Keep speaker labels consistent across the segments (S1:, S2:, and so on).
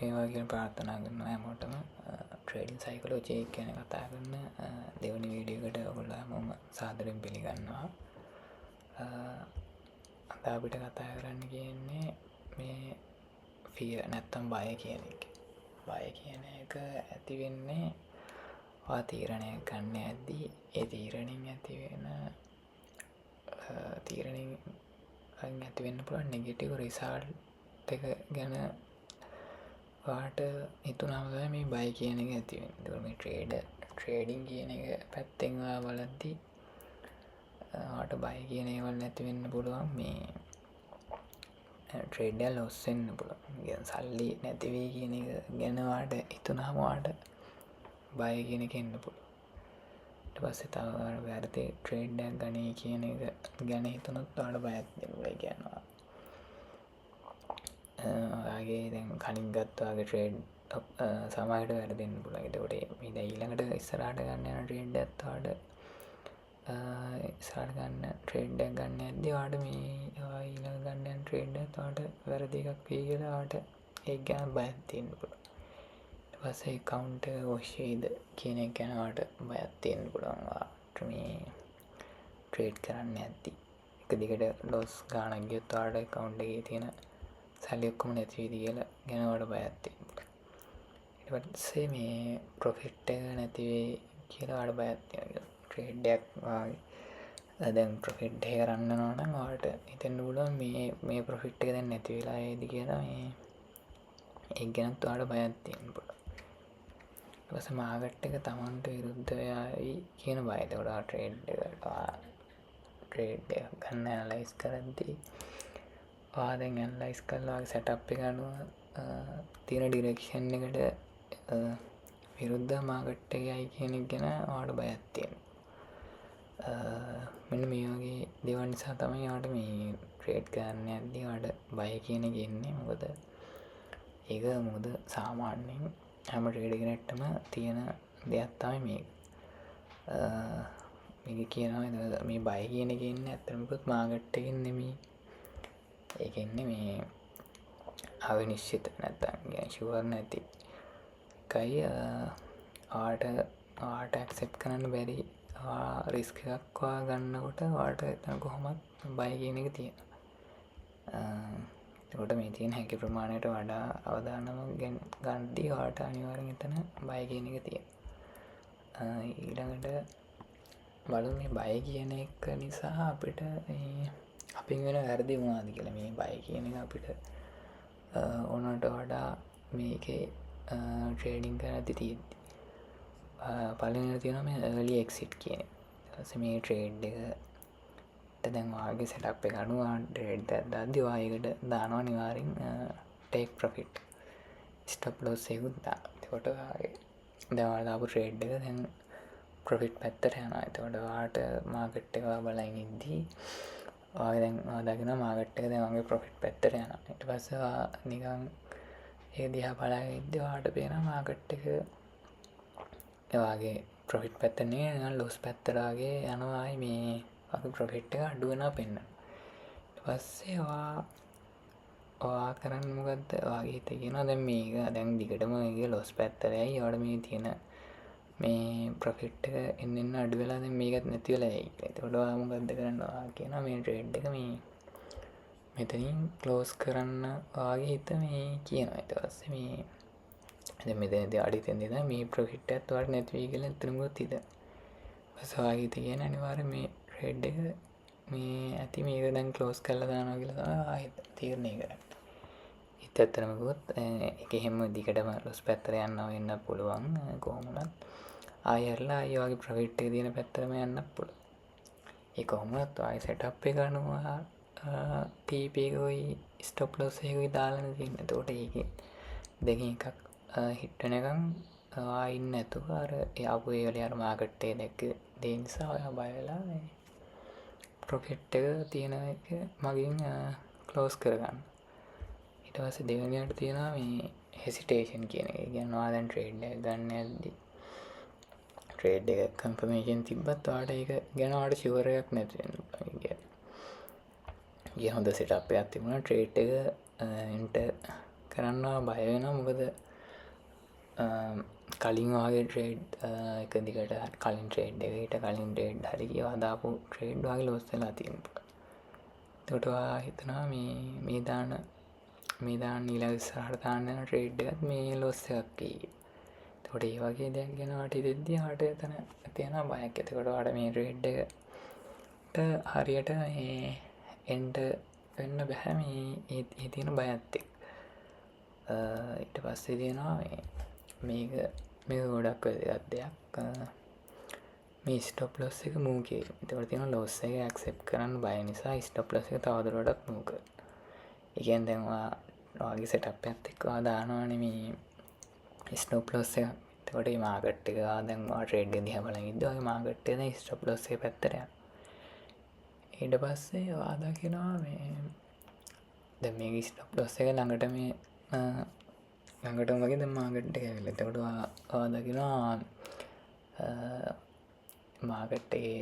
S1: වේවා කියලා ප්‍රාර්ථනා කරනවා හැමෝටම. ට්‍රේඩින් සයිකොලොජි ගැන කතා කරන දෙවනි වීඩියෝ එකට ඔයගොල්ලෝ හැමෝම සාදරයෙන් පිළිගන්නවා. අද අපිට කතා කරන්න කියන්නේ මේ ෆියර් නැත්තම් බය කියන එක. බය කියන එක ඇති වෙන්නේ ඔයා තීරණයක් ගන්න ඇද්දී ඒ තීරණයෙන් ඇති වෙන තීරණයෙන් ඇති වෙන්න පුළුවන් නෙගටිව් රිසල්ට් එක ගැන වාට හිතුනාම තමයි මේ බය කියන එක ඇති වෙන්නේ. ඒතකොට මේ ට්‍රේඩින් කියන එක පැත්තෙන් ඔයා බලද්දී ඔයාට බය කියන ඒවා නැති වෙන්න පුළුවන්. මේ ට්‍රේඩ් එක ලොස් වෙන්න පුළුවන්. يعني සල්ලි නැති වෙයි කියන එක ගැන ඔයාට හිතුනාම ඔයාට බය කියන එක එන්න පුළුවන්. ඊට පස්සේ තව ඔයාලා වැරදි ට්‍රේඩ් එකක් ගන්නේ කියන එක ගැන හිතුනොත් ඔයාට බයක් වෙනවා. ඒ කියන්නේ ඔයාගේ දැන් කලින් ගත්ත ඔයාගේ ට්‍රේඩ් සමහරවිට වැරදෙන්න පුළුවන්. ඒකට මේ දැන් ඊළඟට ඉස්සරහට ගන්න යන ට්‍රේඩ් එකත් ඔයාට ඉස්සරහට ගන්න ට්‍රේඩ් එකක් ගන්න යද්දී ඔයාට මේ ඔයා ඊළඟ ගන්න යන ට්‍රේඩ් එකත් ඔයාට වැරදි එකක් වෙයි කියලා ඔයාට ඒක ගැන බයක් තියෙන්න පුළුවන්. ඊට පස්සේ account එක wash වෙයිද කියන එක ගැන ඔයාට බයක් තියෙන්න පුළුවන්. ඔයාට මේ ට්‍රේඩ් කරන්න යද්දී එක දිගට loss ගානක් ගියොත් ඔයාට account එකේ තියෙන සල්ලි ඔක්කොම නැති වෙයිද කියලා ගැන ඔයාට බයක් තියෙන්න පුළුවන්. ඊට පස්සේ මේ profit එක නැති වෙයි කියලා ඔයාට බයක් තියෙනවා. ට්‍රේඩ් එකක් වාගේ දැන් ප්‍රොෆිට් එක ගන්න ඕන නම් ඔයාලට හිතෙන්න පුළුවන් මේ ප්‍රොෆිට් එක දැන් නැති වෙලා යයිද කියලා. මේ ඒක ගැනත් ඔයාලට බයක් තියෙන්න පුළුවන්. ඊට පස්සේ මාකට් එක Tamanට විරුද්ධ වෙයි කියන බය. ඒකට ඔයා ට්‍රේඩ් එක ගන්න ඇනලයිස් කරද්දී ඔයා දැන් ඇනලයිස් කරලා ඔයාගේ සෙටප් එක අනුව තියෙන ඩිරෙක්ෂන් එකට විරුද්ධ මාකට් එකයි කියන එක ගැන ඔයාලට බයක් තියෙනවා. මෙන්න මේ වගේ දේවල් නිසා තමයි ඔයාලට මේ ට්‍රේඩ් කරන්න යද්දී ඔයාලට බය කියන එක එන්නේ. මොකද සාමාන්‍යයෙන් හැම ට්‍රේඩ් කෙනෙක්ටම තියෙන දෙයක් තමයි මේක. මේක කියනවා මේ බය කියන එක එන්නේ ඇත්තටම මාකට් එකෙන් නෙමෙයි. ඒක එන්නේ මේ අවිනිශ්චිත නැත්තම් يعني ෂුවර් නැති එකයි ඔයාට ඇක්සෙප්ට් කරන්න බැරි රිස්ක් එකක් ඔයා ගන්නකොට ඔයාට එතන කොහොමත් බය කියන එක තියෙනවා. එතකොට මේ තියෙන හැකි ප්‍රමාණයට වඩා අවදානම ගන්නදී ඔයාට අනිවාර්යෙන් එතන බය කියන එක තියෙනවා. ඊළඟට බලමු මේ බය කියන එක නිසා අපිට අපින් වෙන වැරදි මොනවද කියලා. මේ බය කියන එක අපිට ඕනට වඩා මේකේ ට්‍රේඩින් කරද්දී තියෙද්දි පළවෙනිට තියෙනවා මේ early exit කියන එක. ඊට පස්සේ මේ ට්‍රේඩ් එකට දැන් ඔයාගේ සෙටප් එක අනුව ට්‍රේඩ් එකක් දාද්දී ඔයා ඒකට දානවා අනිවාර්යෙන් take profit stop loss එකකුත් දානවා. එතකොට ඔයාගේ දැන් ඔයාලා දාපු ට්‍රේඩ් එක දැන් profit පැත්තට යනවා. එතකොට ඔයාට මාකට් එක බලන් ඉද්දී ඔයාගේ දැන් ඔයා දකිනවා මාකට් එක දැන් ඔයාගේ profit පැත්තට යනවා. ඊට පස්සේ ඔයා නිකන් ඒ දිහා බලන් ඉද්දී ඔයාට පේනවා මාකට් එක එවාගේ ප්‍රොෆිට් පැත්ත නෙවෙයි නිකන් ලොස් පැත්තට වගේ යනවා. ආයි මේ වගේ ප්‍රොෆිට් එක අඩු වෙනවා පෙන්නනවා. ඊට පස්සේ ඔයා කරන්නේ මොකද්ද? ඔයාගේ හිතේ කියනවා දැන් මේක දැන් දිගටම මේක ලොස් පැත්තට යයි. ඔයාලට මේ තියෙන මේ ප්‍රොෆිට් එක එන්න අඩු වෙලා දැන් මේකත් නැති වෙලා යයි කියලා. එතකොට ඔයා මොකද්ද කරන්නේ? ඔයා කියනවා මේ ට්‍රේඩ් එක මේ මෙතනින් ක්ලෝස් කරන්න ඔයාගේ හිත මේ කියනවා. ඊට පස්සේ මේ දැන් මෙතනදී අඩිතෙන්දී තමයි මේ ප්‍රොෆිට් එකත් ඔයාලට නැති වෙයි කියලා එතනමුත් හිතන. ඊපස්සේ ඔයාගේ හිතේ කියන්නේ අනිවාර්යෙන් මේ ට්‍රේඩ් එක මේ ඇති මේක දැන් ක්ලෝස් කරලා දානවා කියලා තමයි ආයෙත් තීරණය කරන්නේ. ඒත් ඇත්තටම කිව්වොත් ඒක හැම දිගටම ලොස් පැත්තට යනවා වෙන්න පුළුවන්. කොහොමවත් ආයෙත්ලා ආයෙ වගේ ප්‍රොෆිට් එක තියෙන පැත්තටම යන්න පුළුවන්. ඒ කොහොමවත් ආයෙ සෙටප් එක අනුව TP එකයි ස්ටොප් ලොස් එකයි දාලා තියෙන්නේ. එතකොට ඒකේ දෙකෙන් එකක් හිට වෙනකම් ඔයා ඉන්නේ නැතුව අර ආපු ඒ වෙලේ අර මාකට් එක දැක්ක දේ නිසා ඔයා බය වෙලා මේ ප්‍රොෆිට් එක තියෙන එක මගින් ක්ලෝස් කරගන්න. ඊට පස්සේ දෙවෙනියට තියෙනවා මේ හෙසිටේෂන් කියන එක. ඒ කියන්නේ ඔයා දැන් ට්‍රේඩ් එක ගන්න යද්දී ට්‍රේඩ් එක කන්ෆර්මේෂන් තිබ්බත් ඔයාට ඒක ගැන ඔයාට ෂුවර් එකක් නැති වෙන්න පුළුවන්. ඒ හොඳ සෙටප් එකක් තිබුණා ට්‍රේඩ් එක එන්ටර් කරන්නවා බය වෙනවා. මොකද කලින් වගේ ට්‍රේඩ් එක දිගට කලින් ට්‍රේඩ් එකට කලින් ට්‍රේඩ් හරි කියලා දාපු ට්‍රේඩ් වගේ ලොස් වෙලා තියෙනවා. එතකොට ඔයා හිතනවා මේ දාන්න ඊළඟ ඉස්සරහට දාන්න යන ට්‍රේඩ් එකත් මේ ලොස් එකක් කියලා. එතකොට ඒ වගේ දෙයක් ගැන වට හිතෙද්දී ආට එතන තියෙන බයක්. එතකොට ඔයාට මේ ට්‍රේඩ් එකට හරියට මේ එන්ඩ් වෙන්න බෑ මේ තියෙන බයත් එක්ක. ඊට පස්සේ තියෙනවා මේක ගොඩක් වැදගත් දෙයක්. මේ ස්ටොප් ලොස් එක මූව් කිරීම. එතකොට තියෙනවා ලොස් එක ඇක්සෙප්ට් කරන්න බය නිසා ස්ටොප් ලොස් එක තවදුරටත් මූව් කරනවා. ඒ කියන්නේ දැන් ඔයාගේ සෙටප් එකත් එක්ක ඔයා දානවානේ මේ ස්ටොප් ලොස් එක. එතකොට මේ මාකට් එක දැන් ඔයා ට්‍රේඩ් එක දිහා බලන් ඉද්දී ඔයාගේ මාකට් එක දැන් ස්ටොප් ලොස් එක පැත්තට යනවා. ඊට පස්සේ ඔයා දකිනවා දැන් මේ ස්ටොප් ලොස් එක ළඟටම වගේ දැන් මාකට් එක ඇවිල්ලා. එතකොට ඔයා දකිනවා මාකට් එකේ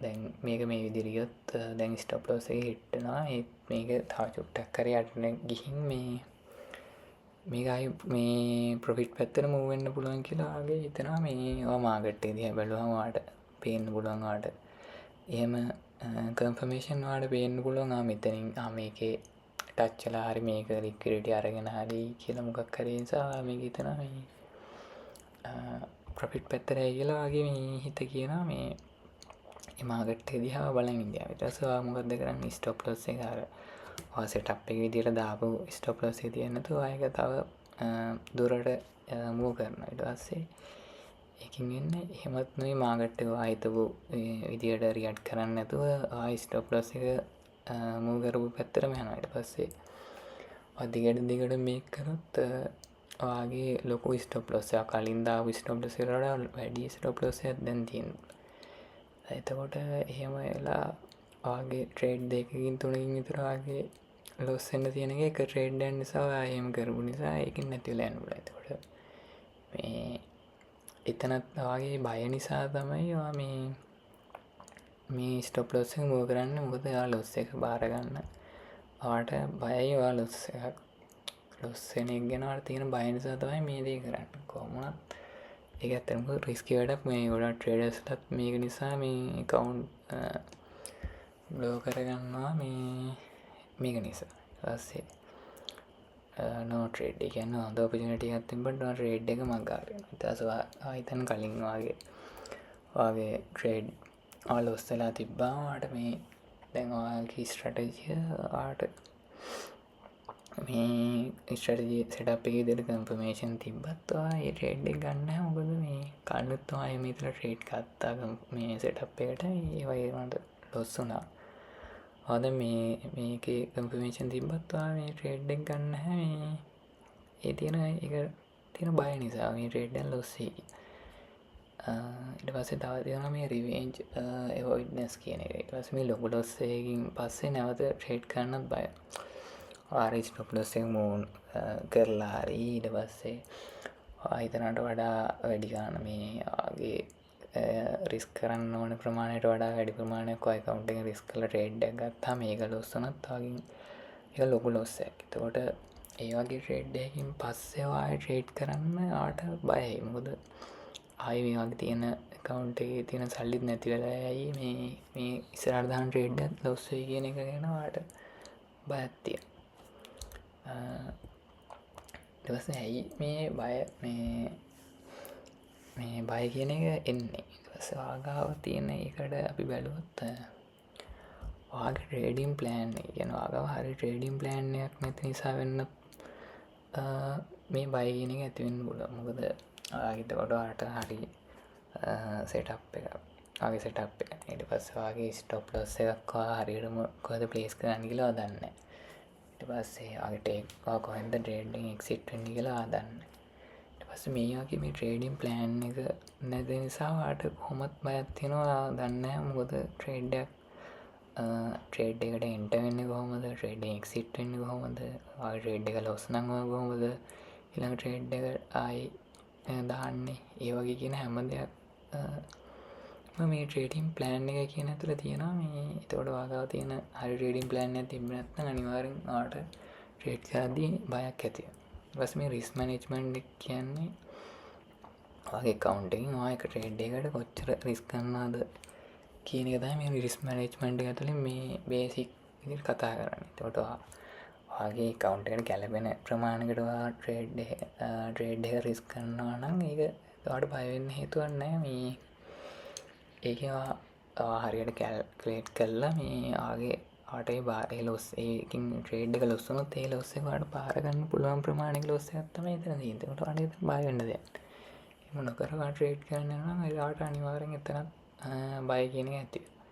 S1: දැන් මේක මේ විදිහට ගියොත් දැන් ස්ටොප් ලොස් එක හිට් වෙනවා. මේක තව චුට්ටක් හරි යන්න ගිහින් මේක ආයි මේ ප්‍රොෆිට් පැත්තට මූව් වෙන්න පුළුවන් කියලා ආගේ හිතනවා. මේ ඔයා මාකට් එක දිහා බැලුවම ඔයාට පේන්න පුළුවන් ඔයාට එහෙම කන්ෆර්මේෂන් ඔයාට පේන්න පුළුවන් මෙතනින් මේකේ ටච් වෙලා හරි මේක ලික්විඩිටි අරගෙන හරි කියලා මොකක් හරි නිසා මේක හිතනවා මේ ප්‍රොෆිට් පැත්තට ඇයි කියලා වගේ මේ හිත කියනවා මේ මාකට් එක දිහා බලන් ඉඳියා. ඊට පස්සේ ඔයා මොකද්ද කරන්නේ? ස්ටොප් ලොස් එක අර ඔයා සෙටප් එක විදියට දාපු ස්ටොප් ලොස් එක තියන්න නැතුව ආයෙක තව දුරට මූව් කරනවා. ඊට පස්සේ ඒකින් වෙන්නේ එහෙමත් නෙවෙයි මාකට් එක ඔයා හිතපු විදියට රියැක්ට් කරන්නේ නැතුව ආයෙ ස්ටොප් ලොස් එක මූව් කරපු පැත්තටම යනවා. ඊට පස්සේ ඔයා දිගට මේක කරොත් ඔයාගේ ලොකු ස්ටොප් ලොස් එක කලින් දාපු ස්ටොප් ලොස් එකට වඩා වැඩි ස්ටොප් ලොස් එකක් දැන් තියෙනවා. එතකොට එහෙම වෙලා ඔයාගේ ට්‍රේඩ් දෙකකින් තුනකින් විතර ඔයාගේ ලොස් වෙන්න තියෙන එක ට්‍රේඩ් එකක් නිසා ඔයා එහෙම කරපු නිසා ඒකෙන් නැති වෙලා යන්න පුළුවන්. එතකොට මේ එතනත් ඔයාගේ බය නිසා තමයි ඔයා මේ ස්ටොප් ලොස් එක මූව් කරන්නේ. මොකද ඔයා ලොස් එක බාර ගන්න ඔයාට බයයි. ඔයා ලොස් වෙන එක ගැන ඔයාට තියෙන බය නිසා තමයි මේ දේ කරන්නේ. කොහොම වුණත් ඒක ඇත්තටම රිස්කි වැඩක්. මේ ගොඩක් ට්‍රේඩර්ස්ලත් මේක නිසා මේ account බ්ලෝ කරගන්නවා මේක නිසා. ඊපස්සේ no trade එක කියන්නේ හොඳ opportunity එකක් තිබ්බට ට්‍රේඩ් එක මග අරිනවා. ඊට පස්සේ ආයෙත් කලින් වාගේ ට්‍රේඩ් ලොස් වෙලා තිබ්බා. ඔයාට මේ දැන් ඔයාගේ ස්ට්‍රැටජි ඔයාට මේ ස්ට්‍රැටජි සෙටප් එකේ විදිහට කන්ෆර්මේෂන් තිබ්බත් ඔයා ඒ ට්‍රේඩ් එක ගන්න නැහැ. මොකද මේ කලිනුත් ඔයා මේතර ට්‍රේඩ් ගත්තා මේ සෙටප් එකට. ඒ වගේ වුණාට ලොස් වුණා. ඔයාද මේකේ කන්ෆර්මේෂන් තිබ්බත් ඔයා මේ ට්‍රේඩ් එක ගන්න නැහැ. ඒ තියෙන බය නිසා මේ ට්‍රේඩ් එක ලොස් වෙයි. ඊට පස්සේ තව තියෙනවා මේ රිවෙන්ජ් අවොයිඩ්නස් කියන එක. ඊට පස්සේ මේ ලොකු ලොස් එකකින් පස්සේ නැවත ට්‍රේඩ් කරන්නත් බයයි. ආර ස්ටොප් ලොස් එක මූව් කරලා හරි ඊට පස්සේ හිතනට වඩා වැඩි ගන්න මේ ආගේ රිස්ක් කරන්න ඕන ප්‍රමාණයට වඩා වැඩි ප්‍රමාණයක් ඔය account එකෙන් රිස්ක් කරලා ට්‍රේඩ් එකක් ගත්තාම මේක ලොස් වුණත් තාගින් ඒක ලොකු ලොස් එකක්. එතකොට ඒ වගේ ට්‍රේඩ් එකකින් පස්සේ ආයෙ ට්‍රේඩ් කරන්න ආට බයයි. මොකද ආයෙ මේ වගේ තියෙන account එකේ තියෙන සල්ලිත් නැති වෙලා යයි මේ ඉස්සරහට දාන ට්‍රේඩ් එක ලොස් වෙයි කියන එක ගැන ආට බයක් තියෙනවා. ඊට පස්සේ ඇයි මේ බය කියන එක එන්නේ? ඊට පස්සේ ආගාව තියෙන එකට අපි බැලුවොත් ඔයාගේ ට්‍රේඩින් ප්ලෑන් එක කියන ඔයාගාව හරි ට්‍රේඩින් ප්ලෑන් එකක් නැති නිසා වෙන්න මේ බය කියන එක ඇති වෙන්න පුළුවන්. මොකද ඔයාගේ ඔයාට හරි සෙටප් එක ඔයාගේ සෙටප් එක ඊට පස්සේ ඔයාගේ ස්ටොප් ලොස් එකක් ඔයා හරියටම කොහෙද ප්ලේස් කරන්න කියලා ඔයා දන්නේ නැහැ. ඊට පස්සේ ආගේ ටේක් කොහෙන්ද ට්‍රේඩින් එක්සිට් වෙන්නේ කියලා ආ දන්නේ. ඊට පස්සේ මේ වගේ මේ ට්‍රේඩින් ප්ලෑන් එක නැති නිසා ඔයාට කොහොමත් බයක් තියෙනවා. දන්නේ නැහැ මොකද ට්‍රේඩ් එකට එන්ටර් වෙන්නේ කොහොමද, ට්‍රේඩ් එකෙන් එක්සිට් වෙන්නේ කොහොමද, ආගේ ට්‍රේඩ් එක ලොස් නම් කොහොමද ඊළඟ ට්‍රේඩ් එක ආයි දාන්නේ. ඒ වගේ කියන හැම දෙයක් මේ ට්‍රේඩින් ප්ලෑන් එක කියන ඇතුළේ තියෙනවා. මේ එතකොට ඔයාගාව තියෙන හරි ට්‍රේඩින් ප්ලෑන් එකක් තිබ්බ නැත්නම් අනිවාර්යෙන් ඔයාට ට්‍රේඩ් කරද්දී බයක් ඇති වෙනවා. ඊට පස්සේ මේ රිස්ක් මැනේජ්මන්ට් එක කියන්නේ ඔයාගේ account එකෙන් ඔයා එක ට්‍රේඩ් එකකට කොච්චර රිස්ක් ගන්නවද කියන එක තමයි මේ රිස්ක් මැනේජ්මන්ට් එක ඇතුලේ මේ බේසික් විදිහට කතා කරන්නේ. එතකොට ඔයාගේ account එකට ගැලපෙන ප්‍රමාණයකට ඔයා ට්‍රේඩ් එක රිස්ක් කරනවා නම් ඒක ඔයාට බය වෙන්න හේතුවක් නැහැ. මේ ඒකේ ඔයා හරියට කැල්කුලේට් කරලා මේ ඔයාගේ ඒ ලොස් ඒකින් ට්‍රේඩ් එක ලොස් වුණොත් ඒ ලොස් එක ඔයාට පාර ගන්න පුළුවන් ප්‍රමාණයක ලොස් එකක් තමයි එතන තියෙන්නේ. ඒකට ඔයාට එතන බය වෙන්න දෙයක් නැහැ. එහෙම නොකර ඔයා ට්‍රේඩ් කරන්න යනවා නම් එයාට අනිවාර්යෙන් එතනත් බය කියන එක ඇති වෙනවා.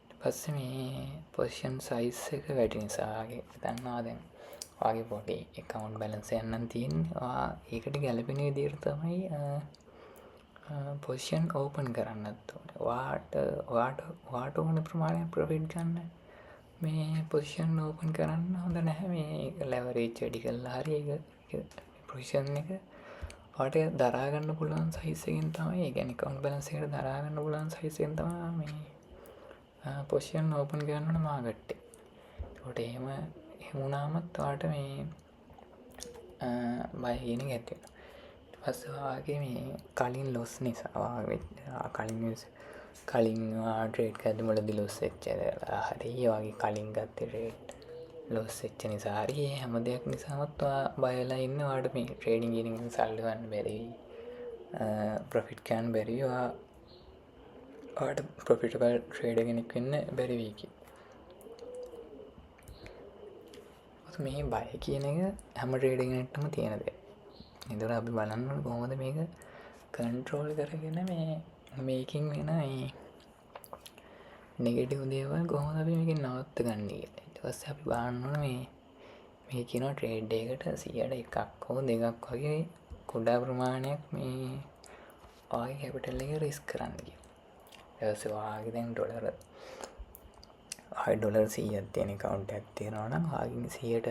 S1: ඊට පස්සේ මේ පොසිෂන් සයිස් එක වැඩි නිසා ඔයාගේ දන්නවා දැන් ඔයාගේ පොඩි account balance එකක් නම් තියෙන්නේ. ඔයා ඒකට ගැලපෙන විදිහට තමයි පොසිෂන් ඕපන් කරන්නත් ඕනේ. ඔයාට ඕන ප්‍රමාණයක් ප්‍රොෆිට් ගන්න මේ පොසිෂන් ඕපන් කරන්න හොඳ නැහැ. මේ ලෙවරේජ් වැඩි කරලා හරි ඒක පොසිෂන් එක ඔයාට දරා ගන්න පුළුවන් සයිස් එකෙන් තමයි, ඒ කියන්නේ account balance එකට දරා ගන්න පුළුවන් සයිස් එකෙන් තමයි මේ පොසිෂන් ඕපන් කරන්න ඕන මාකට් එක. ඒකට එහෙම වුණාමත් ඔයාට මේ බය කියන එක ඇති වෙනවා. ඊට පස්සේ ඔයාගේ මේ කලින් ලොස් නිසා කලින් ට්‍රේඩ් කරද්දී මුලදී ලොස් වෙච්ච හරි ඔයාගේ කලින් ගත්තේ ට්‍රේඩ් ලොස් වෙච්ච නිසා හරි හැම දෙයක් නිසාමත් ඔයා බය වෙලා ඉන්න. ඔයාට මේ ට්‍රේඩින් එකෙන් සල්ලි ගන්න බැරි, ප්‍රොෆිට් ගන්න බැරි, ඔයාට ප්‍රොෆිටබල් ට්‍රේඩර් කෙනෙක් වෙන්න බැරි වෙයි කියලා. මේ බය කියන එක හැම ට්‍රේඩර් කෙනෙක්ටම තියෙන දෙයක්. ඒතර අපි බලන්න ඕනේ කොහොමද මේක කන්ට්‍රෝල් කරගෙන මේකින් වෙන මේ නෙගටිව් දේවල් කොහොමද අපි මේකෙන් නවත්ත ගන්න කියලා. ඊට පස්සේ අපි බලන්න ඕනේ මේ කියනවා ට්‍රේඩ් එකකට 100ට එකක් හෝ දෙකක් වගේ කුඩා ප්‍රමාණයක් මේ ඔයාගේ කැපිටල් එක රිස්ක් කරන්න කියලා. ඊට පස්සේ ඔයාගේ දැන් ඩොලර් 100ක් තියෙන account එකක් තියෙනවා නම් ඔයාගෙන් 100ට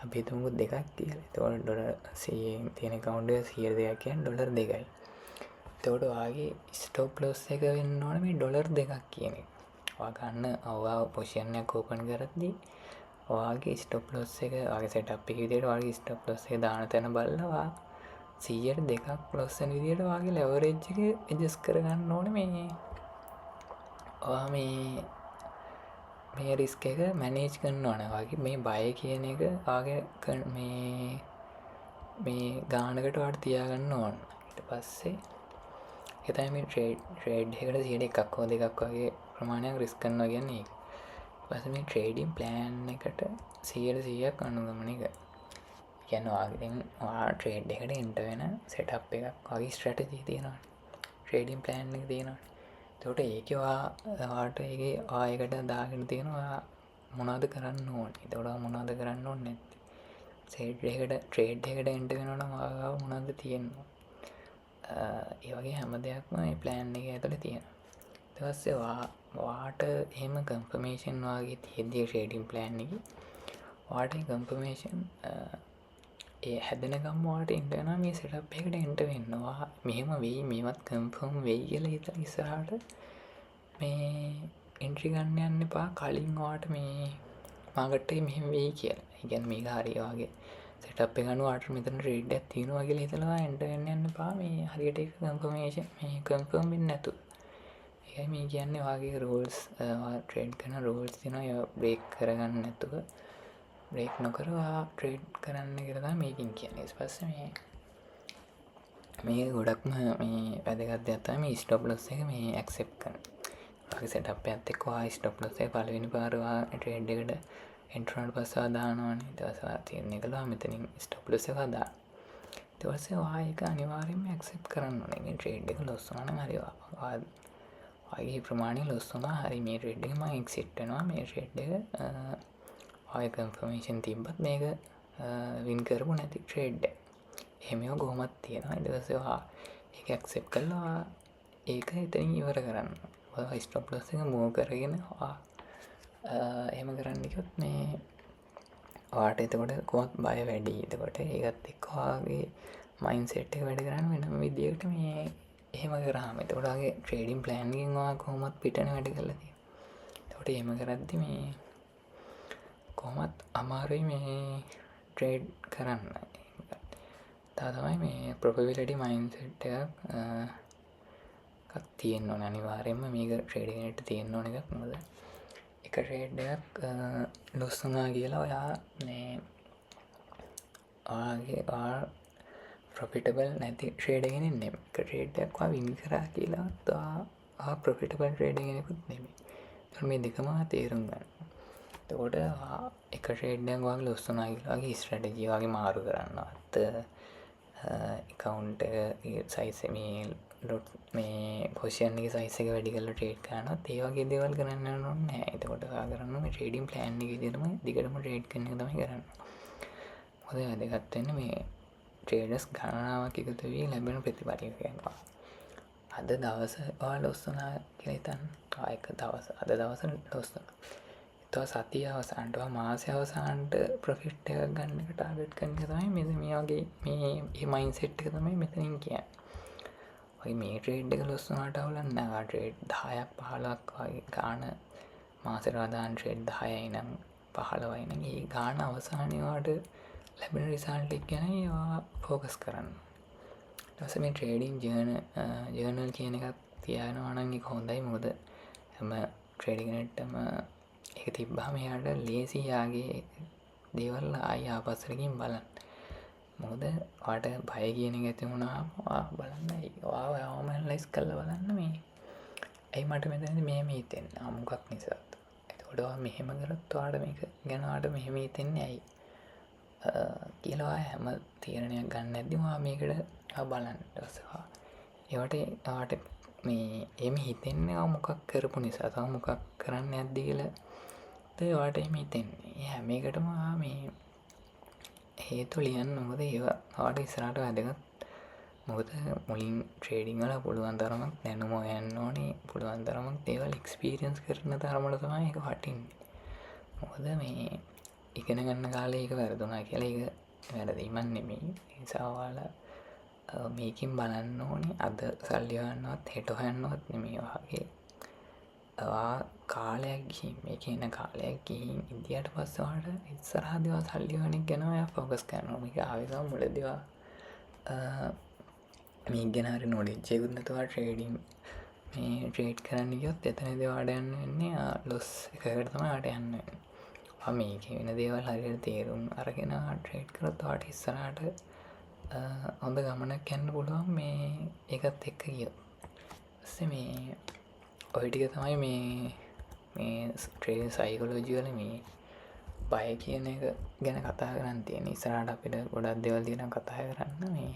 S1: අපි හිතමුකෝ දෙකක් කියලා. එතකොට ඩොලර් 100න් තියෙන account එක 100 දෙකක් කියන්නේ ඩොලර් 2යි. එතකොට ඔයාගේ ස්ටොප් ලොස් එක වෙන්න ඕනේ මේ ඩොලර් 2ක් කියන එක. ඔයා පොසිෂන් එකක් ඕපන් කරද්දී ඔයාගේ ස්ටොප් ලොස් එක ඔයාගේ සෙටප් එක විදිහට ඔයාගේ ස්ටොප් ලොස් එක දාන තැන බලලා ඔයා 100ට දෙකක් ලොස් වෙන විදිහට ඔයාගේ ලෙවරේජ් එක ඇඩ්ජස්ට් කරගන්න ඕනේ. ඔයා මේ රිස්ක් එක මැනේජ් කරන්න ඕනේ. ඔයාගේ මේ බය කියන එක ඔයාගේ මේ ගානකට ඔයාට තියාගන්න ඕන. ඊට පස්සේ ඒක තමයි මේ ට්‍රේඩ් එකකට 100ට එකක් හෝ දෙකක් වගේ ප්‍රමාණයක් රිස්ක් කරනවා කියන්නේ ඒක. ඊට පස්සේ මේ ට්‍රේඩින් ප්ලෑන් එකට 100%ක් අනුගමනය කරනවා. කියන්නේ ඔයා ට්‍රේඩ් එකට එන්ටර් වෙන සෙටප් එකක් වගේ ස්ට්‍රැටජි තියෙනවා. ට්‍රේඩින් ප්ලෑන් එක තියෙනවා. එතකොට ඒකේ ඔයාට ඒකට දාගෙන තියෙනවා මොනවද කරන්න ඕනේ. එතකොට මොනවද කරන්න ඕනේ නැත්තේ. ට්‍රේඩ් එකට එන්ටර් වෙනවා නම් ඔයාව මොනවද තියෙන්නේ. ඒ වගේ හැම දෙයක්ම මේ ප්ලෑන් එකේ ඇතුලේ තියෙනවා. ඊට පස්සේ ඔයාට එහෙම කන්ෆර්මේෂන් වගේ තියෙද්දි ට්‍රේඩින් ප්ලෑන් එකේ ඔයාට ඒ කන්ෆර්මේෂන් ඒ හැදෙනකම් ඔයාට එන්ටර් වෙනවා මේ සෙටප් එකට එන්ටර් වෙන්න. ඔයා මෙහෙම වෙයි මේවත් කන්ෆර්ම් වෙයි කියලා හිතලා ඉස්සරහට මේ එන්ට්‍රි ගන්න යන්න එපා. කලින් ඔයාට මේ මාකට් එකේ මෙහෙම වෙයි කියලා. ඒ කියන්නේ මේක හරිය වගේ සෙටප් එක අනුව ඔයාට මෙතන ට්‍රේඩ් එකක් තියෙනවා කියලා හිතලා එන්ටර් වෙන්න යන්න එපා. මේ හරියට ඒක කන්ෆර්මේෂන් මේ කන්ෆර්ම් වෙන්නේ නැතුව. ඒකයි මේ කියන්නේ ඔයාගේ රූල්ස් ඔයා ට්‍රේඩ් කරන රූල්ස් තියෙනවා. ඒවා බ්‍රේක් කරගන්න නැතුව බ්‍රේක් නොකර ට්‍රේඩ් කරන්න කියලා තමයි මේකින් කියන්නේ. ඊට පස්සේ මේ ගොඩක්ම මේ වැදගත් දෙයක් තමයි මේ ස්ටොප් ලොස් එක මේ ඇක්සෙප්ට් කරන. ඔයාගේ සෙටප් එකත් එක්ක ඔයා ස්ටොප් ලොස් එක පළවෙනි පාර ඔයා ට්‍රේඩ් එකට එන්ටර් වුණාට පස්සේ දානවනේ. ඊට පස්සේ ඔයා තීරණය කළා මෙතනින් ස්ටොප් ලොස් එක දාන්න. ඊට පස්සේ ඔයා ඒක අනිවාර්යයෙන්ම ඇක්සෙප්ට් කරන්න ඕනේ. මේ ට්‍රේඩ් එක ලොස් වුණා නම් හරි ඔයාගේ ප්‍රමාණය ලොස් වුණා. හරි මේ ට්‍රේඩ් එක මම එක්සිට් වෙනවා. මේ ට්‍රේඩ් එක ඔය කන්ෆර්මේෂන් තිබ්බත් මේක වින් කරපු නැති ට්‍රේඩ් එක. එහෙම ඒවා කොහොමත් තියෙනවා. ඊට පස්සේ ඔයා ඒක ඇක්සෙප්ට් කරලා ඒක එතනින් ඉවර කරන්න. ඔයා ස්ටොප් ලොස් එක මූව් කරගෙන ඔයා එහෙම කරන්න කිව්වොත් මේ ඔයාට එතකොට කොහොමත් බය වැඩි. එතකොට ඒකත් එක්ක ඔයාගේ මයින්ඩ් සෙට් එක වැඩ කරන්න වෙනම විදියකට මේ එහෙම කරාම එතකොට ඔයාගේ ට්‍රේඩින් ප්ලෑන් එකෙන් ඔයා කොහොමත් පිටන වැඩ කරලා තියෙනවා. එතකොට එහෙම කරද්දි මේ කොහොමත් අමාරුයි මේ ට්‍රේඩ් කරන්න. තා තමයි මේ ප්‍රොපබිලිටි මයින්සෙට් එකක් තියෙන්න ඕන. අනිවාර්යෙන්ම මේක ට්‍රේඩින්ගට තියෙන්න ඕන එකක්. මොකද එක ට්‍රේඩ් එකක් ලොස් වුණා කියලා ඔයා මේ ප්‍රොෆිටබල් නැති ට්‍රේඩගෙන නෙම. එක ට්‍රේඩ් එකක් වින් කරා කියලා ප්‍රොෆිටබල් ට්‍රේඩගෙනෙකුත් නෙමෙයි. මේ දෙකම තේරුම් ගන්න. එතකොට එක ට්‍රේඩ් එකක් වගේ ලොස් වුණා කියලා වගේ ස්ට්‍රැටජි වගේ මාරු කරන්නවත් එකවුන්ට් සයිස් මේ පොසිෂන් එක සයිස් එක වැඩි කරලා ට්‍රේඩ් කරනවත් ඒ වගේ දේවල් කරන්න ඕනේ නැහැ. එතකොට කරන්න මේ ට්‍රේඩින් ප්ලෑන් එක විදිහටම දිගටම ට්‍රේඩ් කරන එක තමයි කරන්න. මොකද වැදගත් වෙන්නේ මේ ට්‍රේඩර්ස් ගණනාවක් එකතු වී ලැබෙන ප්‍රතිඵලය කියනවා. අද දවස ඔයා ලොස් වුණා කියලා හිතන්න. එක දවස අද දවස ලොස් වුණා. ඒතව සතිය අවසානට මාසය අවසානට ප්‍රොෆිට් එකක් ගන්න එක ටාගට් කරන එක තමයි මේ වගේ මේ මයින්ඩ්සෙට් එක තමයි මෙතනින් කියන්නේ. ඔය මේ ට්‍රේඩ් එක ලොස් වුණාට අවුලක් නැහැ. ට්‍රේඩ් 10ක් 15ක් වගේ ගාන මාසෙට වදාන ට්‍රේඩ් 10යි නම් 15යි නම් ඒ ගාන අවසානයේ වාට ලැබෙන රිසල්ට් එක ගැන ඒවා ෆෝකස් කරන්න. ඊට පස්සේ මේ ට්‍රේඩින් ජර්නල් කියන එකක් තියානවා නම් ඒක හොඳයි. මොකද හැම ට්‍රේඩින් එකටම ඒක තිබ්බහම එයාට ලේසි යාගේ දේවල් ආයි ආපස්සටකින් බලන්න. මොකද ඔයාට බය කියන එක ඇති වුණාම බලන්න ඔයාව ඇනලයිස් කරලා බලන්න මේ ඇයි මට මෙතනදී මෙහෙම හිතෙන්නේ මොකක් නිසාද. එතකොට ඔයා මෙහෙම කරොත් ඔයාට මේක ගැන ඔයාට මෙහෙම හිතෙන්නේ ඇයි කියලා හැම තීරණයක් ගන්න ඇද්දි මේකට බලන්න. ඒවට ඔයාට මේ එහෙම හිතෙන්නේ මොකක් කරපු නිසා තව මොකක් කරන්න ඇද්ද කියලා ඔයාට එහෙම හිතෙන්නේ. හැම එකටම මේ හේතු ලියන්න. මොකද ඒවා ඔයාට ඉස්සරහට වැදගත්. මොකද මුලින් ට්‍රේඩින් වල පුළුවන් තරමක් දැනුම හොයන්න ඕනේ. පුළුවන් තරමක් දේවල් එක්ස්පීරියන්ස් කරන තරමට තමයි ඒක වටින්නේ. මොකද මේ ඉගෙන ගන්න කාලේ ඒක වැරදුනා කියලා ඒක වැරදීමක් නෙමෙයි. ඒ නිසා ඔයාලා මේකෙන් බලන්න ඕනේ අද සල්ලි හොයන්නවත් හෙට හොයන්නවත් නෙමෙයි. ඔයා කාලයක් ගිහින් මේකේ ඉන්න කාලයක් ගිහින් ඉන්දියාට පස්සේ ඔයාලට ඉස්සරහදී ඔයා සල්ලි හොයන එක ගැන ඔයා ફોකස් කරනවා. මේක ආවේ ගම මුලදී ඔයා මේක ගැන හරි නොලෙජ් එකකුත් නැතුව ට්‍රේඩින් මේ ට්‍රේඩ් කරන්න ගියොත් එතනදී ඔයාට යන්න වෙන්නේ ලොස් එකකට තමයි ඔයාට යන්න වෙන්නේ. මේකේ වෙන දේවල් හරියට තේරුම් අරගෙන ට්‍රේඩ් කරොත් ඔයාට ඉස්සරහට හොඳ ගමනක් යන්න පුළුවන් මේ ඒකත් එක්ක ගියොත්. ඊපස්සේ මේ ඔය ටික තමයි මේ ට්‍රේඩින් සයිකොලොජි වල මේ බය කියන එක ගැන කතා කරන්න තියෙන. ඉස්සරහට අපිට ගොඩක් දේවල් තියෙනවා කතා කරන්න. මේ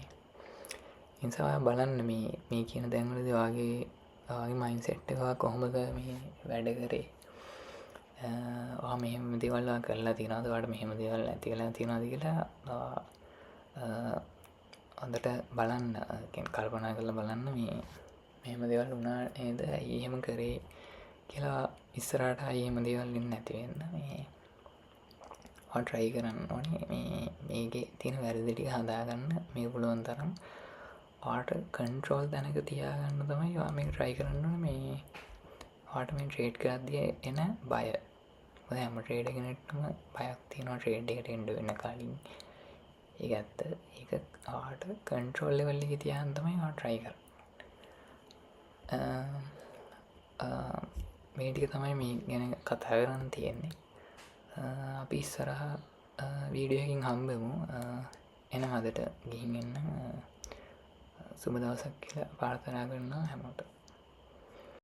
S1: නිසා ඔයා බලන්න මේ කියන දේ වලදී ඔයාගේ මයින්ඩ්සෙට් එක කොහොමද මේ වැඩ කරේ. මෙහෙම දේවල් කරලා තියෙනවද ඔයාලට මෙහෙම දේවල් නැති වෙලා තියෙනවද කියලා හොඳට බලන්න. කල්පනා කරලා බලන්න මේ මෙහෙම දේවල් වුණා නේද ඇයි එහෙම කරේ කියලා ඉස්සරහට ආයි එහෙම දේවල් වෙන්නේ නැති වෙන්න මේ ඔයා try කරන්න ඕනේ. මේකේ තියෙන වැරදි ටික හදාගන්න මේ පුළුවන් තරම් ඔයාට control දැනක තියාගන්න තමයි ඔයා මේක try කරන්න ඕනේ. මේ ඔයාට මේ ට්‍රේඩ් කරද්දී එන බය. මොකද හැම ට්‍රේඩ් එකකටම බයක් තියෙනවා ට්‍රේඩ් එකට එන්න වෙන කලින්. ඒක ඇත්ත. ඒක ඔයාට control level එකේ තියාගෙන තමයි ඔයා try කරන්නේ. මේ ටික තමයි මේ ගැන කතා කරන්න තියෙන්නේ. අපි ඉස්සරහ වීඩියෝ එකකින් හම්බෙමු. එන අදට ගිහින් එන්න සුබ දවසක් කියලා ප්‍රාර්ථනා කරනවා හැමෝටම.